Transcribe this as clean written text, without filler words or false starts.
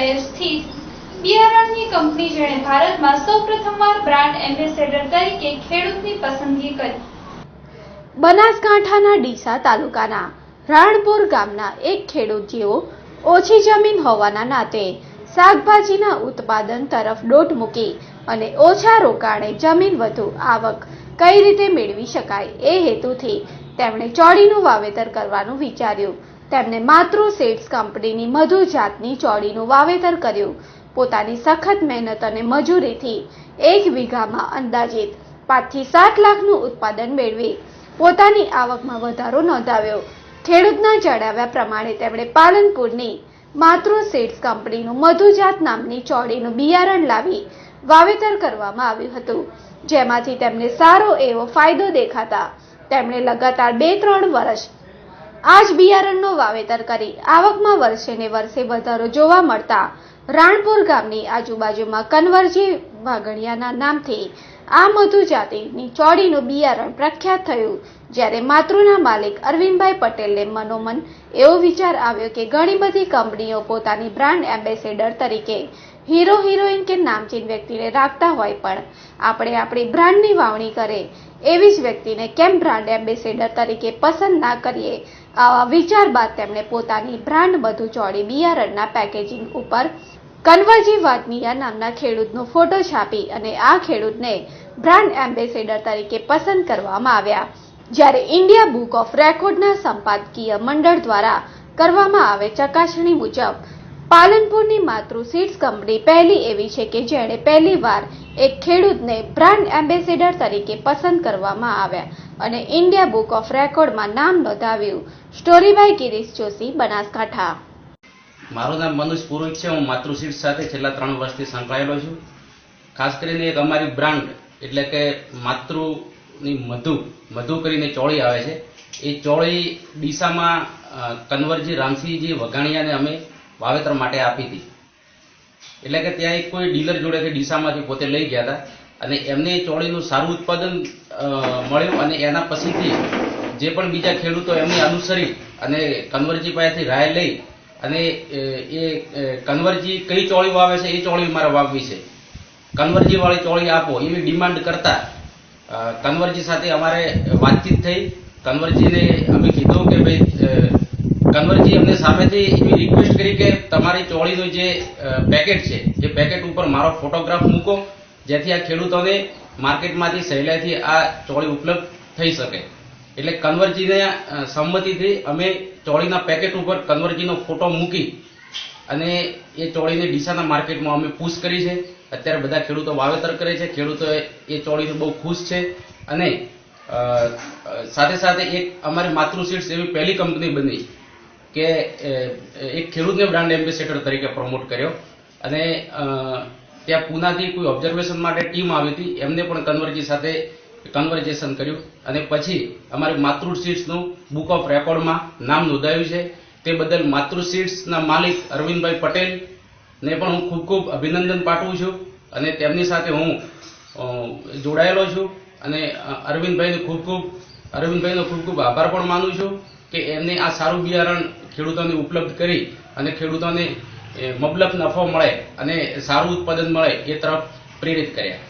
શહેર સ્થિત બિયારણની કંપની જેણે ભારતમાં સૌપ્રથમવાર બ્રાન્ડ એમ્બેસેડર તરીકે ખેડૂતની પસંદગી કરી। બનાસકાંઠાના ડીસા તાલુકાના રાણપુર ગામના એક ખેડૂત જેઓ ઓછી જમીન હોવાના નાતે શાકભાજીના ઉત્પાદન તરફ દોટ મૂકી અને ઓછા રોકાણે જમીન વધુ આવક કઈ રીતે મેળવી શકાય એ હેતુથી તેમણે ચોળીનું વાવેતર કરવાનું વિચાર્યું। તેમણે માતૃ સીડ્સ કંપનીની મધુ જાતની ચોળીનું વાવેતર કર્યું। પોતાની સખત મહેનત અને મજૂરીથી 1 વીઘામાં અંદાજિત 5 થી 7 લાખનું ઉત્પાદન મેળવી પોતાની આવકમાં વધારો નોંધાવ્યો। ખેડૂતના જણાવ્યા પ્રમાણે તેમણે પાલનપુરની માતૃ સીડ્સ કંપનીનું મધુજાત નામની ચોળીનું બિયારણ લાવી વાવેતર કરવામાં આવ્યું હતું, જેમાંથી તેમને સારો એવો ફાયદો દેખાતા તેમણે લગાતાર 2-3 વર્ષ આ જ બિયારણનું વાવેતર કરી આવકમાં વર્ષે ને વર્ષે વધારો જોવા મળતા રાણપુર ગામની આજુબાજુમાં કન્વરજી વાઘણિયાના નામથી આ મધુ જાતિની ચોળીનું બિયારણ પ્રખ્યાત થયું। જ્યારે માતૃના માલિક અરવિંદભાઈ પટેલને મનોમન એવો વિચાર આવ્યો કે ઘણી બધી કંપનીઓ પોતાની બ્રાન્ડ એમ્બેસેડર તરીકે હીરો હિરોઈન કે નામચીન વ્યક્તિને રાખતા હોય, પણ આપણે આપણી બ્રાન્ડની વાવણી કરે એવી જ વ્યક્તિને કેમ બ્રાન્ડ એમ્બેસેડર તરીકે પસંદ ના કરીએ। આવા વિચાર બાદ તેમણે પોતાની બ્રાન્ડ મધુ ચોળી બિયારણના પેકેજિંગ ઉપર કન્વરજી વાઘણિયા નામના ખેડૂતનો ફોટો છાપી અને આ ખેડૂતને બ્રાન્ડ એમ્બેસેડર તરીકે પસંદ કરવામાં આવ્યા। જ્યારે ઇન્ડિયા બુક ઓફ રેકોર્ડના સંપાદકીય મંડળ દ્વારા કરવામાં આવે ચકાસણી મુજબ પાલનપુરની માતૃ સીડ્સ કંપની પહેલી એવી છે કે જેણે પહેલીવાર એક ખેડૂતને બ્રાન્ડ એમ્બેસેડર તરીકે પસંદ કરવામાં આવ્યા અને ઇન્ડિયા બુક ઓફ રેકોર્ડમાં નામ નોંધાવ્યું। Story by Girish Joshi, Banaskantha. મારું નામ મનુષ પુરોહિત છે। હું માતૃ સીડ્સ સાથે છેલ્લા 3 વર્ષથી સંકળાયેલો છું। ખાસ કરીને એક અમારી બ્રાન્ડ એટલે કે માતૃની મધુ કરીને ચોળી આવે છે, એ ચોળી ડીસામાં કન્વરજી રામસિંહજી વઘાણિયાને અમે વાવેતર માટે આપી હતી। એટલે કે ત્યાં એક કોઈ ડીલર જોડેથી ડીસામાંથી પોતે લઈ ગયા હતા અને એમને ચોળીનું સારું ઉત્પાદન મળ્યું અને એના પછીથી જે પણ બીજા ખેડૂતો એમને અનુસરી અને કન્વરજી પાસેથી રાય લઈ અને એ કન્વરજી કઈ ચોળી વાવે છે એ ચોળી મારે વાવવી છે, કન્વરજી વાળી ચોળી આપો એવી ડિમાન્ડ કરતા કન્વરજી સાથે અમારે વાતચીત થઈ। કન્વરજીને અમે કીધું કે ભાઈ કન્વરજી અમને સામેથી એવી રિક્વેસ્ટ કરી કે તમારી ચોળીનું જે પેકેટ છે એ પેકેટ ઉપર મારો ફોટોગ્રાફ મૂકો, જેથી આ ખેડૂતોને માર્કેટમાંથી સહેલાઈથી આ ચોળી ઉપલબ્ધ થઈ શકે। એટલે કન્વરજીને સંમતિથી અમે ચોળીના પેકેટ ઉપર કન્વરજીનો ફોટો મૂકી અને એ ચોળીને ડીસાના માર્કેટમાં અમે પુશ કરી છે। અત્યારે બધા ખેડૂતો વાવેતર કરે છે, ખેડૂતો એ ચોળીથી બહુ ખુશ છે અને સાથે સાથે એક અમારી માતૃ સીડ્સ એવી પહેલી કંપની બની કે એક ખેડૂતને બ્રાન્ડ એમ્બેસેડર તરીકે પ્રમોટ કર્યો અને ત્યાં પૂનાથી કોઈ ઓબ્ઝર્વેશન માટે ટીમ આવી હતી, એમને પણ કન્વરજી સાથે કન્વર્ઝેશન કર્યું અને પછી અમારી માતૃ સીડ્સનું બુક ઓફ રેકોર્ડમાં નામ નોંધાયું છે। તે બદલ માતૃ સીડ્સના માલિક અરવિંદભાઈ પટેલને પણ હું ખૂબ ખૂબ અભિનંદન પાઠવું છું અને તેમની સાથે હું જોડાયેલો છું અને અરવિંદભાઈનો ખૂબ ખૂબ આભાર પણ માનું છું કે એમને આ સારું બિયારણ ખેડૂતોને ઉપલબ્ધ કરી અને ખેડૂતોને મબલખ નફો મળે અને સારું ઉત્પાદન મળે એ તરફ પ્રેરિત કર્યા।